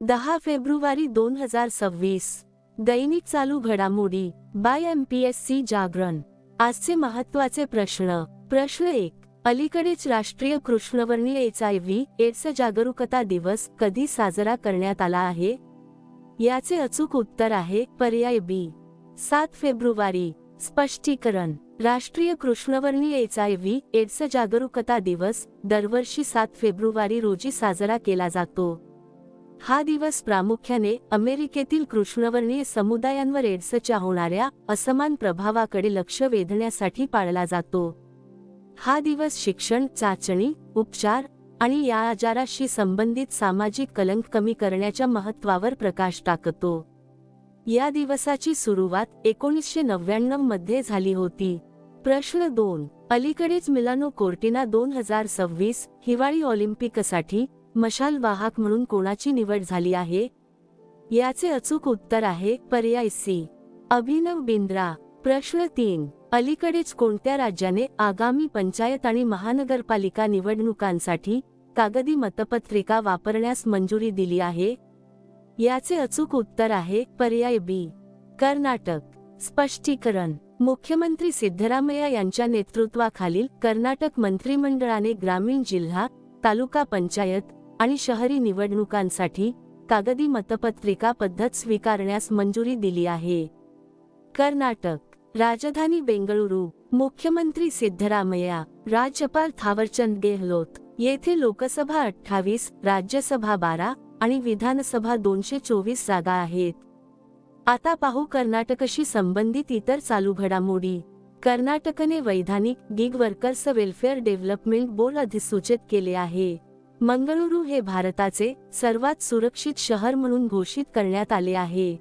10 February 2026. दैनिक चालू घडामोडी bye MPSC जागरण. आजचे महत्त्वाचे प्रश्न. प्रश्न 1. अलीकडेच राष्ट्रीय कृष्णवर्णीय HIV/AIDS जागरूकता दिवस कधी साजरा करण्यात आला आहे? याचे अचूक उत्तर आहे पर्याय बी, 7 फेब्रुवारी. स्पष्टीकरण. राष्ट्रीय कृष्णवर्णीय HIV/AIDS जागरूकता दिवस दरवर्षी 7 फेब्रुवारी रोजी साजरा केला जातो. हा दिवस प्रामुख्याने अमेरिकेतील कृष्णवर्णीय समुदायांवर एड्सच्या होणाऱ्या असमान प्रभावाकडे लक्ष वेधण्यासाठी पाळला जातो. हा दिवस शिक्षण, चाचणी, उपचार आणि या आजाराशी संबंधित सामाजिक कलंक कमी करण्याच्या महत्त्वावर प्रकाश टाकतो. या दिवसाची सुरुवात 1999 मध्ये झाली होती. प्रश्न 2. अलीकडेच मिलानो कोर्टिना 2026 हिवाळी ऑलिम्पिकसाठी मशाल वाहक म्हणून कोणाची निवड झाली आहे? याचे अचूक उत्तर आहे पर्याय सी, अभिनव बिंद्रा. प्रश्न 3. अलीकडेच कोणत्या राज्याने आगामी पंचायत आणि महानगरपालिका निवडणुकांसाठी कागदी मतपत्रिका वापरण्यास मंजुरी दिली आहे? याचे अचूक उत्तर आहे पर्याय बी, कर्नाटक. स्पष्टीकरण. मुख्यमंत्री सिद्धरामय्या यांच्या नेतृत्वाखालील कर्नाटक मंत्रिमंडळाने ग्रामीण, जिल्हा, तालुका पंचायत आणि शहरी निवडणुकांसाठी कागदी मतपत्रिका पद्धत स्वीकारण्यास मंजुरी दिली आहे. कर्नाटक. राजधानी बेंगळुरू. मुख्यमंत्री सिद्धरामय्या. राज्यपाल थावरचंद गेहलोत. येथे लोकसभा 28, राज्यसभा 12 आणि विधानसभा 224 जागा आहेत. आता पाहू कर्नाटकशी संबंधित इतर चालू घडामोडी. कर्नाटकने वैधानिक gig workers welfare development board अधिसूचित केले आहे. मंगळुरू हे भारताचे सर्वात सुरक्षित शहर म्हणून घोषित करण्यात आले आहे.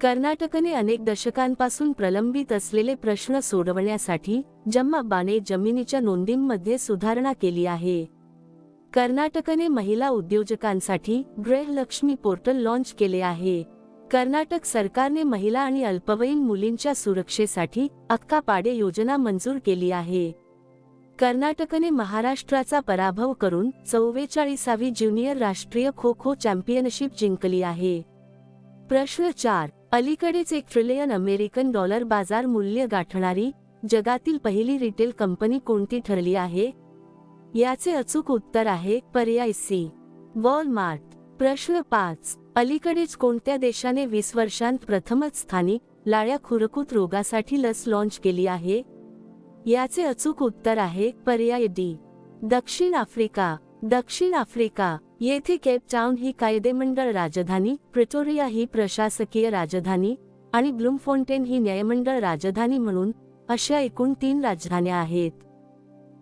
कर्नाटकने अनेक दशकांपासून प्रलंबित असलेले प्रश्न सोडवण्यासाठी जम्मा बाने जमिनीच्या नोंदींमध्ये सुधारणा केली आहे. कर्नाटकने महिला उद्योजकांसाठी गृहलक्ष्मी पोर्टल लॉन्च केले आहे. कर्नाटक सरकारने महिला आणि अल्पवयीन मुलींच्या सुरक्षेसाठी अक्का पाडे योजना मंजूर केली आहे. कर्नाटकने महाराष्ट्राचा पराभव करून 44वी ज्युनियर राष्ट्रीय खो खो चॅम्पियनशिप जिंकली आहे. प्रश्न 4. अलीकडेच $1 ट्रिलियन अमेरिकन डॉलर बाजार मूल्य गाठणारी जगातील पहिली रिटेल कंपनी कोणती ठरली आहे? याचे अचूक उत्तर आहे पर्याय सी, वॉलमार्ट. प्रश्न 5. अलीकडेच कोणत्या देशाने 20 वर्षांत प्रथमच स्थानिक लाळ्या खुरकूत रोगासाठी लस लॉन्च केली आहे? याचे अचूक उत्तर आहे पर्याय डी, दक्षिण आफ्रिका. दक्षिण आफ्रिका. येथे केप टाउन ही कायदेमंडळ राजधानी, प्रिटोरिया ही प्रशासकीय राजधानी आणि ब्लूमफॉन्टेन ही न्यायमंडळ राजधानी म्हणून अशा एकूण 3 राजधान्या आहेत.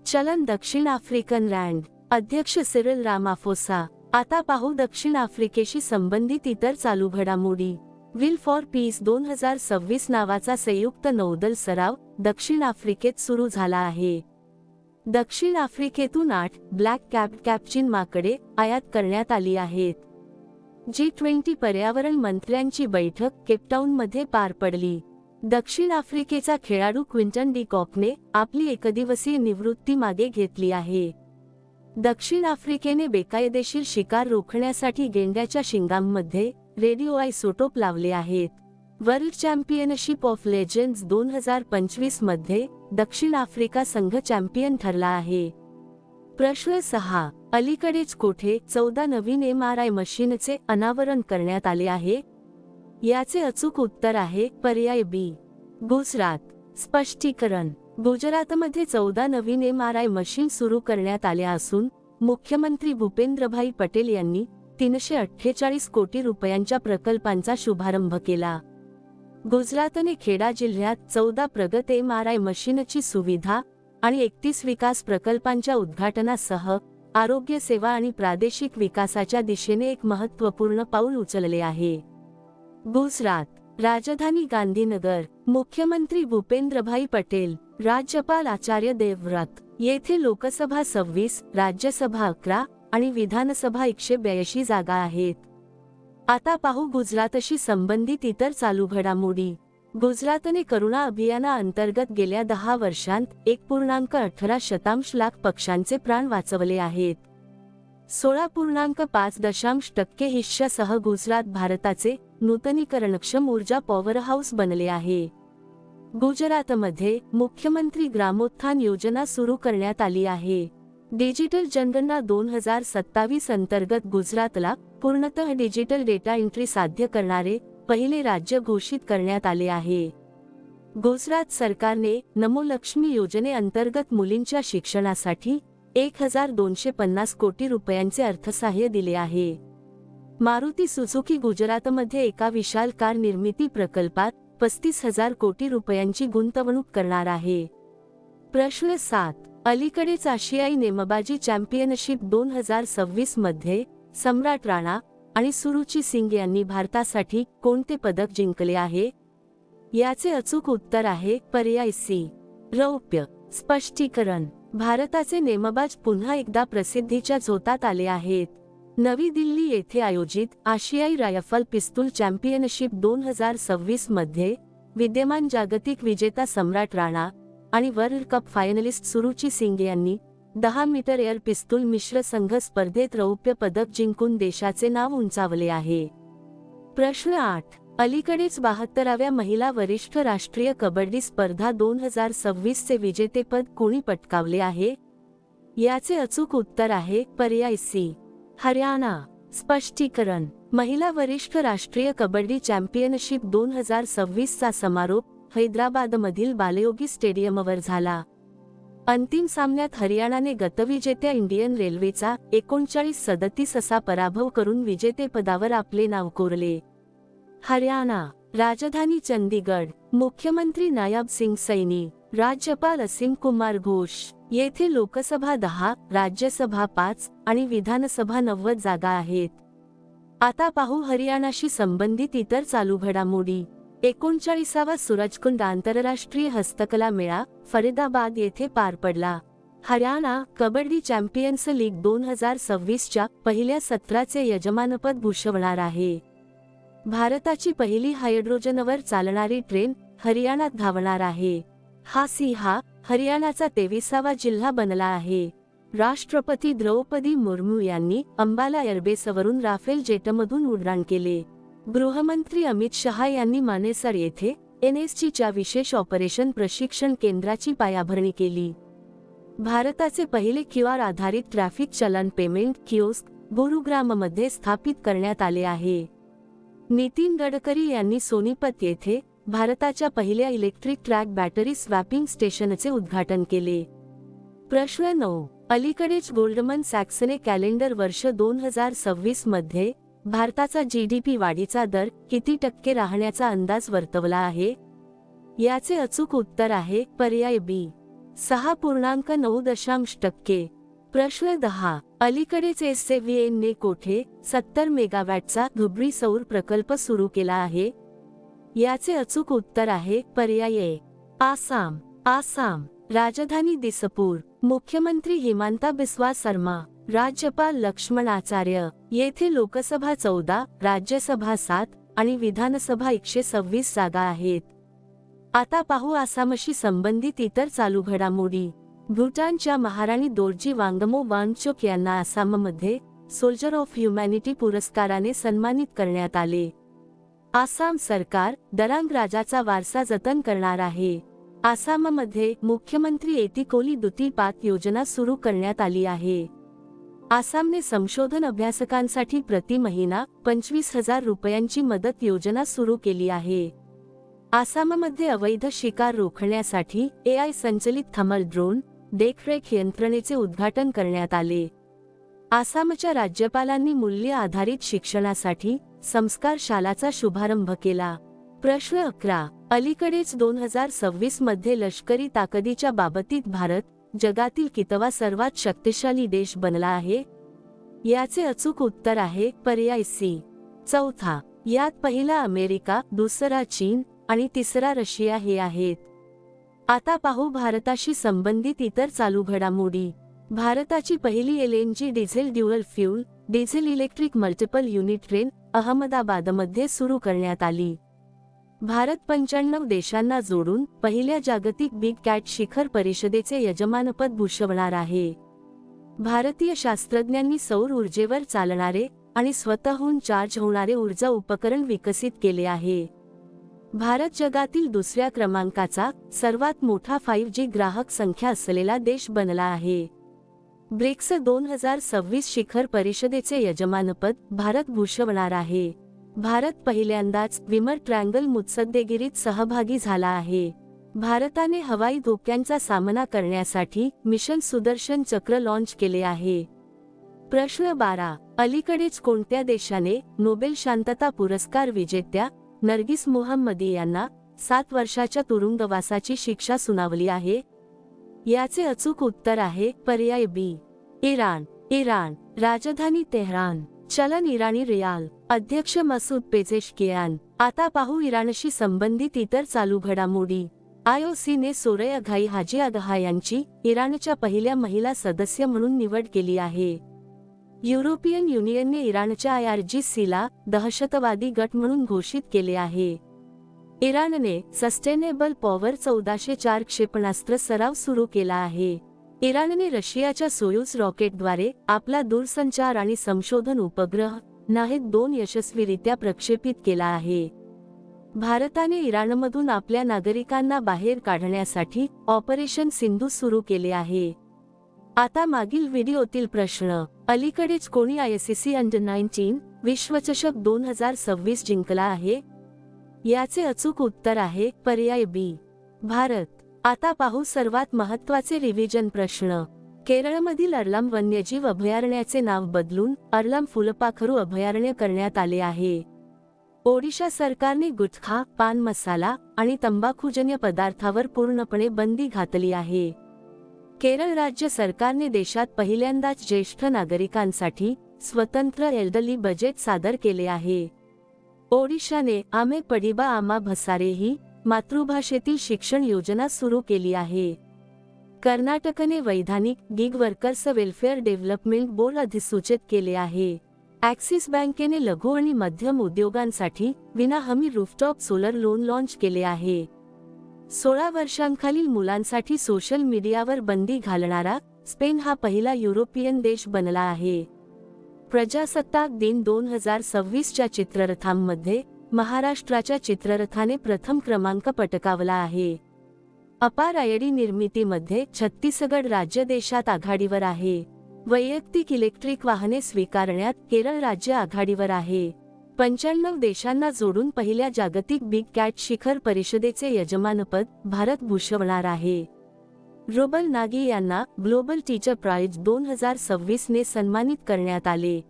चलन दक्षिण आफ्रिकन रँड. अध्यक्ष सिरिल रामाफोसा. आता पाहू दक्षिण आफ्रिकेशी संबंधित इतर चालू घडामोडी. विल फॉर पीस 2026 नावाचा संयुक्त नौदल सराव दक्षिण आफ्रिकेत सुरू झाला आहे. दक्षिण आफ्रिकेतून 8 ब्लॅक कॅप्चिन माकडे आयात करण्यात आली आहेत. G20 पर्यावरण मंत्र्यांची बैठक केपटाऊनमध्ये पार पडली. दक्षिण आफ्रिकेचा खेळाडू क्विंटन डी कॉकने आपली एकदिवसीय निवृत्ती मागे घेतली आहे. दक्षिण आफ्रिकेने बेकायदेशीर शिकार रोखण्यासाठी गेंड्याच्या शिंगांमध्ये रेडिओआयसोटोप लावले आहेत. वर्ल्ड चॅम्पियनशिप ऑफ लेजेंड्स 2025 मध्ये दक्षिण आफ्रिका संघ चॅम्पियन ठरला आहे. प्रश्न 6. अलीकडेच कोठे 14 नवीन MRI मशीनचे अनावरण करण्यात आले आहे? याचे अचूक उत्तर आहे पर्याय बी, गुजरात. स्पष्टीकरण. गुजरातमध्ये 14 नवीन MRI मशीन सुरू करण्यात आल्या असून मुख्यमंत्री भूपेंद्रभाई पटेल यांनी 348 कोटी रुपयांच्या प्रकल्पांचा शुभारंभ केला. गुजरातने खेडा जिल्ह्यात 14 प्रगत MRI मशीनची सुविधा आणि 31 विकास प्रकल्पांच्या उद्घाटनासह आरोग्य सेवा आणि प्रादेशिक विकासाच्या दिशेने एक महत्त्वपूर्ण पाऊल उचलले आहे. गुजरात. राजधानी गांधीनगर. मुख्यमंत्री भूपेंद्रभाई पटेल. राज्यपाल आचार्य देवव्रत. येथे लोकसभा 26, राज्यसभा 11 आणि विधानसभा 182 जागा आहेत. आता पाहू गुजरातशी संबंधित इतर चालू घडामोडी. गुजरातने करुणा अभियानाअंतर्गत गेल्या 10 वर्षांत 1.18 लाख पक्ष्यांचे प्राण वाचवले आहेत. 16.5% हिश्श्यासह गुजरात भारताचे नूतनीकरणक्षम ऊर्जा पॉवरहाऊस बनले आहे. गुजरातमध्ये मुख्यमंत्री ग्रामोत्थान योजना सुरू करण्यात आली आहे. डिजिटल जनगणना 2027 अंतर्गत गुजरातला पूर्णतः डिजिटल डेटा एंट्री साध्य करणारे पहिले राज्य घोषित करण्यात आले आहे. गुजरात सरकारने नमो लक्ष्मी योजनेअंतर्गत मुलींच्या शिक्षणासाठी 1250 कोटी रुपयांचे अर्थसहाय्य दिले आहे. मारुती सुझुकी गुजरातमध्ये एका विशाल कार निर्मिती प्रकल्पात 35,000 कोटी रुपयांची गुंतवणूक करणार आहे. प्रश्न 7. अलीकडेच आशियाई नेमबाजी चॅम्पियनशिप 2026 मध्ये सम्राट राणा आणि सुरुची सिंग यांनी भारतासाठी कोणते पदक जिंकले आहे? याचे अचूक उत्तर आहे पर्याय सी, रौप्य. स्पष्टीकरण: भारताचे नेमबाज पुन्हा एकदा प्रसिद्धीच्या झोतात आले आहेत. नवी दिल्ली येथे आयोजित आशियाई रायफल पिस्तूल चॅम्पियनशिप 2026 मध्ये विद्यमान जागतिक विजेता सम्राट राणा आणि world cup finalist Suruchi Singh यांनी 10 मीटर एअर पिस्तूल मिश्र संघ स्पर्धेत रौप्य पदक जिंकून देशाचे नाव उंचावले आहे. प्रश्न 8. अलीकडेच 72व्या महिला वरिष्ठ राष्ट्रीय कबड्डी स्पर्धा 2026 चे विजेतेपद कोणी पटकावले आहे? याचे अचूक उत्तर आहे पर्याय सी, हरियाणा. स्पष्टीकरण: महिला वरिष्ठ राष्ट्रीय कबड्डी चॅम्पियनशिप 2026 चा समारोप हैदराबादमधील बालयोगी स्टेडियमवर झाला. अंतिम सामन्यात हरियाणाने गतविजेत्या इंडियन रेल्वेचा 39-37 असा पराभव करून विजेतेपदावर आपले नाव कोरले. हरियाणा राजधानी चंदीगड. मुख्यमंत्री नायब सिंग सैनी, राज्यपाल असीम कुमार घोष. येथे लोकसभा 10, राज्यसभा 5 आणि विधानसभा 90 जागा आहेत. आता पाहू हरियाणाशी संबंधित इतर चालू घडामोडी. 39वा सूरजकुंड आंतरराष्ट्रीय हस्तकला मेळा फरीदाबाद येथे पार पडला. हरियाणा कबड्डी चॅम्पियन्स लीग 2026 च्या पहिल्या सत्राचे यजमानपद भूषवणार आहे. भारताची पहिली हायड्रोजनवर चालणारी ट्रेन हरियाणात धावणार आहे. हा सिंहा हरियाणाचा 23वा जिल्हा बनला आहे. राष्ट्रपती द्रौपदी मुर्मू यांनी अंबाला एअरबेसवरून राफेल जेटमधून उड्डाण केले. गृहमंत्री अमित शहा यांनी मानेसर येथे NSG च्या विशेष ऑपरेशन प्रशिक्षण केंद्राची पायाभरणी केली. भारताचे पहिले QR आधारित ट्रॅफिक चलन पेमेंट किओस्क गुरुग्राममध्ये स्थापित करण्यात आले आहे. नितीन गडकरी यांनी सोनीपत येथे भारताच्या पहिल्या इलेक्ट्रिक ट्रॅक बॅटरी स्वॅपिंग स्टेशनचे उद्घाटन केले. प्रश्न 9. अलीकडेच गोल्डमन सॅक्सने कॅलेंडर वर्ष 2026 मध्ये भारताचा GDP वाढीचा दर किती टक्के राहण्याचा अंदाज वर्तवला आहे? याचे अचूक उत्तर आहे पर्याय बी, 6.9%. प्रश्न 10. अलीकडेच SJVN ने कोठे 70 मेगावॅटचा धुब्री सौर प्रकल्प सुरू केला आहे? याचे अचूक उत्तर आहे पर्याय ए, आसाम. आसाम राजधानी दिसपूर. मुख्यमंत्री हिमांता बिस्वा शर्मा, राज्यपाल लक्ष्मण आचार्य. येथे लोकसभा 14, राज्यसभा 7 आणि विधानसभा 126 जागा आहेत. आता पाहू आसामशी संबंधित इतर चालू घडामोडी. भूटानच्या महाराणी दोर्जी वांगमो वांगचुक यांना आसाममध्ये सोल्जर ऑफ ह्युमॅनिटी पुरस्काराने सन्मानित करण्यात आले. आसाम सरकार दरांग राजाचा वारसा जतन करणार आहे. आसाममध्ये मुख्यमंत्री एतिकोली दुतीपात योजना सुरू करण्यात आली आहे. आसामने संशोधन अभ्यासकांसाठी प्रति महिना 25,000 रुपयांची मदत योजना सुरू केली आहे. आसाममध्ये अवैध शिकार रोखण्यासाठी AI संचलित थर्मल ड्रोन देखरेख यंत्रणेचे उद्घाटन करण्यात आले. आसामच्या राज्यपालांनी मूल्य आधारित शिक्षणासाठी संस्कार शालाचा शुभारंभ केला. प्रश्न 11. अलीकडेच 2026 मध्ये लष्करी ताकदीच्या बाबतीत भारत जगातील कितवा सर्वात शक्तिशाली देश बनला आहे? याचे अचूक उत्तर आहे पर्याय सी, चौथा. यात पहिला अमेरिका, दुसरा चीन आणि तिसरा रशिया हे आहेत. आता पाहू भारताशी संबंधित इतर चालू घडामोडी. भारताची पहिली LNG diesel dual fuel diesel electric multiple unit train अहमदाबादमध्ये सुरू करण्यात आली. भारत 95 देशांना जोडून पहिल्या जागतिक बिग कॅट शिखर परिषदेचे यजमानपद भूषवणार आहे. भारतीय शास्त्रज्ञांनी सौर ऊर्जेवर चालणारे आणि स्वतःहून चार्ज होणारे ऊर्जा उपकरण विकसित केले आहे. भारत जगातील दुसऱ्या क्रमांकाचा सर्वात मोठा 5G ग्राहक संख्या असलेला देश बनला आहे. ब्रिक्स 2026 शिखर परिषदेचे यजमानपद भारत भूषवणार आहे. भारत पहिल्यांदाच विमर ट्रँगल मुत्सद्देगिरीत सहभागी झाला आहे. भारताने हवाई धोक्यांचा सामना करण्यासाठी मिशन सुदर्शन चक्र लॉन्च केले आहे. प्रश्न 12. अलीकडेच कोणत्या देशाने नोबेल शांतता पुरस्कार विजेत्या नर्गिस मोहम्मदी यांना 7 वर्षाच्या तुरुंगवासाची शिक्षा सुनावली आहे? याचे अचूक उत्तर आहे पर्याय बी, इराण. इराण. राजधानी तेहरान. चलन इराणी रियाल. अध्यक्ष मसूद पेझेशकियान. आता पाहू इराणशी संबंधित इतर चालू घडामोडी. IOC ने सोरैया हाजी अगहा यांची इराणच्या पहिल्या महिला सदस्य म्हणून निवड केली आहे. युरोपियन युनियनने इराणच्या IRGCला दहशतवादी गट म्हणून घोषित केले आहे. इराणने सस्टेनेबल पॉवर 1404 क्षेपणास्त्र सराव सुरू केला आहे. इराणने रशियाच्या सोयुझ रॉकेटद्वारे आपला दूरसंचार आणि संशोधन उपग्रह नाहेद 2 यशस्वीरित्या प्रक्षेपित केला आहे. भारताने इराणमधून आपल्या नागरिकांना बाहेर काढण्यासाठी ऑपरेशन सिंधू सुरू केले आहे. आता मागील व्हिडिओतील प्रश्न. अलीकडेच कोणी ICC अंडर-19 विश्वचषक 2026 जिंकला आहे? याचे अचूक उत्तर आहे पर्याय बी, भारत. आता पाहू सर्वात महत्त्वाचे रिव्हिजन प्रश्न. केरळमधील अर्लम वन्यजीव अभयारण्याचे नाव बदलून अर्लम फुलपाखरू अभयारण्य करण्यात आले आहे. ओडिशा सरकारने गुटखा, पान मसाला आणि तंबाखूजन्य पदार्थावर पूर्णपणे बंदी घातली आहे. केरळ राज्य सरकारने देशात पहिल्यांदाच ज्येष्ठ नागरिकांसाठी स्वतंत्र एल्डरली बजेट सादर केले आहे. ओडिशाने आमे पडिबा आमा भसारे ही मातृभाषेतील शिक्षण योजना सुरू केली आहे. कर्नाटकने वैधानिक gig workers welfare development board अधिसूचित केले आहे. ॲक्सिस बँकेने लघु आणि मध्यम उद्योगांसाठी विनाहमी रूफटॉप सोलर लोन लॉन्च केले आहे. 16 वर्षांखालील मुलांसाठी सोशल मीडियावर बंदी घालणारा स्पेन हा पहिला युरोपियन देश बनला आहे. प्रजासत्ताक दिन 2026च्या चित्ररथांमध्ये महाराष्ट्राच्या चित्ररथाने प्रथम क्रमांक पटकावला आहे. अपार आयडी निर्मितीमध्ये छत्तीसगड राज्य देशात आघाडीवर आहे. वैयक्तिक इलेक्ट्रिक वाहने स्वीकारण्यात केरळ राज्य आघाडीवर आहे. 95 देशांना जोडून पहिल्या जागतिक बिग कॅट शिखर परिषदेचे यजमानपद भारत भूषवणार आहे. रुबल नागी यांना ग्लोबल टीचर प्राइज 2026 ने सन्मानित करण्यात आले.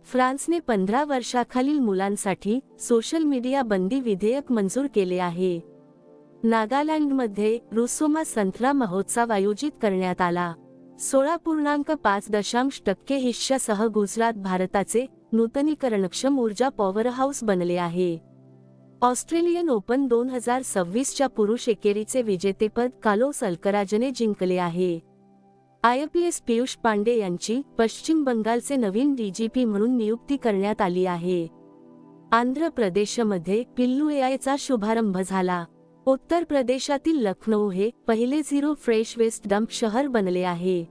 फ्रान्सने 15 वर्षाखालील मुलांसाठी सोशल मीडिया बंदी विधेयक मंजूर केले आहे. नागालँडमध्ये रुसोमा संत्रा महोत्सव आयोजित करण्यात आला. 16.5% हिश्श्यासह गुजरात भारताचे नूतनीकरणक्षम ऊर्जा पॉवरहाऊस बनले आहे. ऑस्ट्रेलियन ओपन 2026च्या पुरुष एकेरीचे विजेतेपद कार्लोस अल्कराजने जिंकले आहे. IPS पीयूष पांडे यांची पश्चिम बंगालचे नवीन DGP म्हणून नियुक्ती करण्यात आली आहे. आंध्र प्रदेशमध्ये पिल्लू AIचा शुभारंभ झाला. उत्तर प्रदेशातील लखनौ हे पहिले झिरो फ्रेश वेस्ट डंप शहर बनले आहे.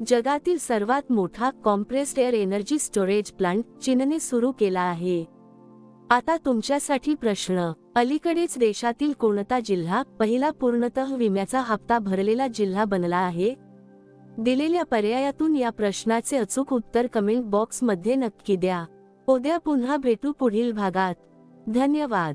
जगातील सर्वात मोठा compressed air energy storage plant चीनने सुरू केला आहे. आता तुमच्यासाठी प्रश्न. अलीकडेच देशातील कोणता जिल्हा पहिला पूर्णतः विम्याचा हप्ता भरलेला जिल्हा बनला आहे? दिलेल्या पर्यायातून या प्रश्नाचे अचूक उत्तर कमेंट बॉक्समध्ये नक्की द्या. उद्या पुन्हा भेटू पुढील भागात. धन्यवाद.